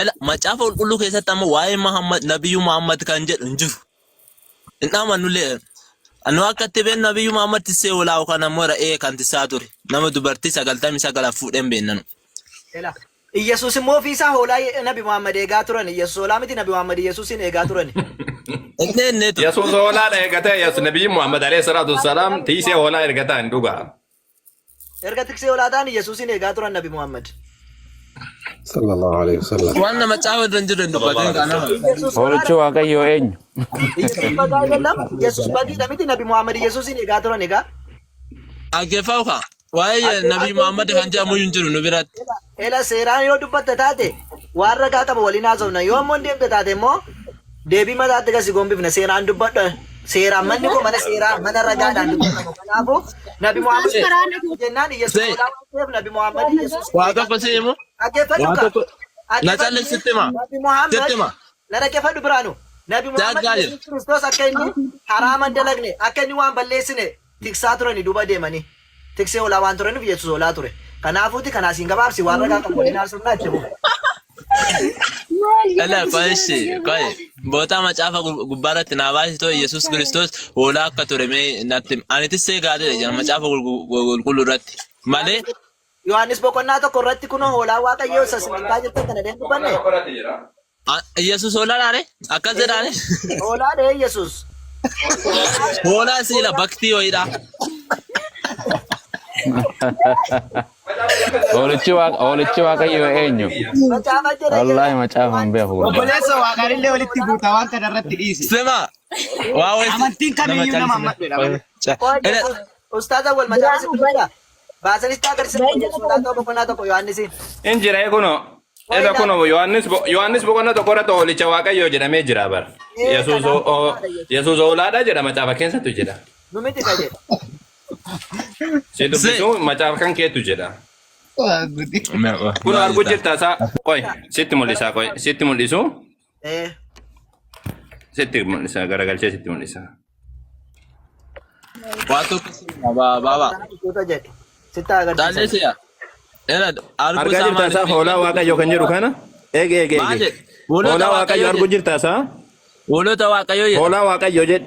ela macaafa qulqulluu keessatti amma waa'ee Muhammad nabiyyu Muhammad kan jedhu hin jiru. Hin amanullee anu akka tibeen nabiyyu Muhammad tissee olaa kan ammoo ra'ee kan tissaa ture. Nama dubartii 99 fuudheen beennanu. Ela Yesus immoo fiisaa hoolaa nabi Muhammad eegaa turan. Yesus hoolaa miti nabi Muhammad Yesusin eegaa turan. Neetu. Yesus hoolaa eegate Yesus nabiyyi Muhammad alayhi salatu wassalam tiisee hoolaa ergataan dhuga. Erga tiksee hoolaa ta'an Yesusin eegaa turan nabi Muhammad. Sallallahu alaihi wasallam. Waan nama caafa jiran dubbateen kana. Hoolichi waaqayyoo eenyu? Yesus bagiidha miti nabi Muhammad Yesusin eegaa turan egaa. Aggeeffaa ukaa. Waa'ee nabi Muhammad kan jedhamu hin jiru nu biratti. Ela seeraan yoo dubbatte taate waan ragaa qaba waliin haasofna yoo ammoo deemte taate immoo deebii mataatti gasi gombifna seeraan dubbadha. Seeraan manni koo mana seeraa mana ragaadhaan dubbatamu. Kanaafuu nabi Muhammad jennaan Yesus olaanaa nabi Muhammad Yesus. Waa tokko seemu. Aggeeffadhu ka. Na calle sittima. Nabi Muhammad. Sittima. Na dhaggeeffadhu biraanu. Nabi Muhammad Yesus Kiristoos akka inni haraaman dalagne akka inni waan balleessine tiksaa turani duuba deemanii. Tiksee olaa waan turaniif Yesus olaa ture. Kanaafuuti kanaasiin gabaabsi waan ragaa qabu waliin haasofnaa jechuudha. Ela qoyshi qoy boota macaafa gubbaarratti naa baasitoo Yesus Kiristoos olaa akka ture mee natti ani tissee gaadhe jedha macaafa qulqulluu irratti malee. Yohaannis boqonnaa tokko irratti kunoo hoolaa waaqayyoo isa simantaa jirtan kana deemu banne. Yesus olaadhaare akkas jedhaane. Hoolaadha Yesus. Hoolaa siila baktii ho'iidha. Hoolichi waaqayyoo eenyu? Macaafa jedha. Wallahi macaafa hin beeku. Obboleessa waaqaanillee walitti guutaa waan kana irratti dhiisi. Sema waa wayii Amantiin kamiyyuu nama ammadheedha. Ustaaza wal macaafa si dubbata. Baasanis ta'a boqonnaa tokko Yohaannisiin. Injira kuno. Eda kuno Yohaannis boqonnaa tokko irratti hoolicha waaqayyoo jedhamee jira bara. Yesus hoolaadha jedha macaafa keessattu jedha. Nu miti ka jedha. Si dubbisu macaafa kan keetu jedha. Kuno arguu jirta isaa qoy sitti mul'isa qoy sitti mul'isu. Sitti mul'isa garagalchee sitti mul'isa. Waa tokko baaba. Sitta agarsiisa. Daalleesiya. Ela arguu Argaa jirta isaa hoolaa waaqayyoo kan jedhu kana. Eege. Hoolaa waaqayyoo arguu jirta isaa. Hoolota waaqayyoo jedha. Hoolaa waaqayyoo jedhu.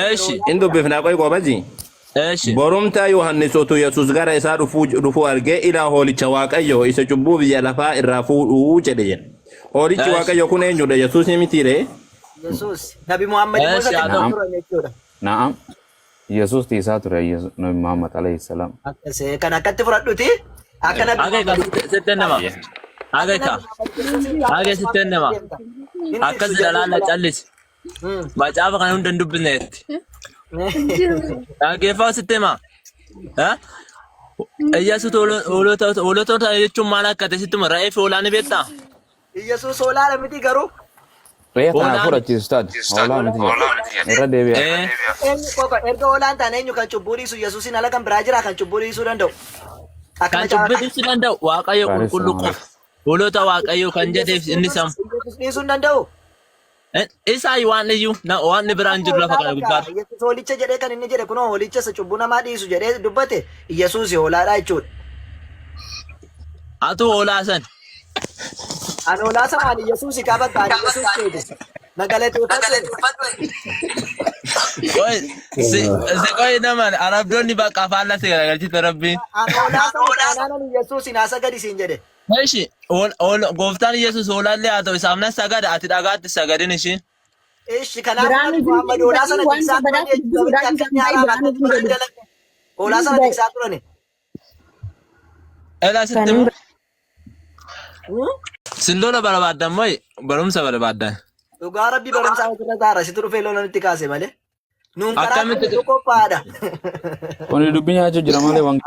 Eeshi. Inni dubbifnaa qoy qobazi. Eeshi. Borumtaa Yohaannisotu Yesus gara isaa dhufuu argee ilaa hoolicha waaqayyoo isa cubbuu biyya lafaa irraa fuudhuu jedhe jedha. Hoolichi waaqayyoo kun eenyudha? Yesuus mitiire? Yesus. Nabi Muhammad Musa kan turan jechuudha. Naam. Yesus tiisaa ture Nabi Muhammad alayhi salam. Akkasee kan akkatti fudhadhuti. Akka nabi Age sitten nama. Akkas dalaala callisi. Macaafa kana hunda hin dubbisneetti. Dhaggeeffaa sittema. Yesus hoolota jechuun maal akka ta'e sittuma ra'ee fi hoolaa ni beektaa? Yesus hoolaadha miti garuu. Re'ee kana fudhachiisu taate. Hoolaa miti jedha. Irra deebi'a. Erga hoolaan taane eenyu kan cubbuu dhiisu Yesuusin ala kan biraa jira kan cubbuu dhiisuu danda'u. Kan cubbuu dhiisuu danda'u waaqayyo qulqulluu qofa. Hoolota waaqayyo kan jedheef inni sam. Yesus dhiisuu hin danda'u. Isaa waan iyyuu waan biraan jiru lafa kana gubbaatti. Yesus hoolicha jedhee kan inni jedhe kunoo hoolicha isa cubbuu namaa dhiisu jedhee dubbate Yesuus hoolaadha jechuudha. Atu hoolaa san. Ani hoolaa sana Yesuus qaba kan Yesuus jedhe. Nagaleeffatu. Qoy naman arabdoonni bakka afaan lafti garagalchite rabbiin. Ani hoolaa sana Yesuus naasa gadi siin jedhe. Ishi gooftaan Yesus hoolaallee haa ta'u isaaf na sagada ati dhagaatti sagadin ishiin. Ishi kanaaf Muhammad hoolaa sana tiksaa turani. Hoolaa sana tiksaa turani. Ela sittimu. Sillola barbaaddan moo barumsa barbaaddan? Dhugaa rabbii barumsaa irra taara situ dhufee lola nutti kaase malee. Nuun karaa Akkamitti qophaadha. Kuni dubbii nyaachuu jira malee waan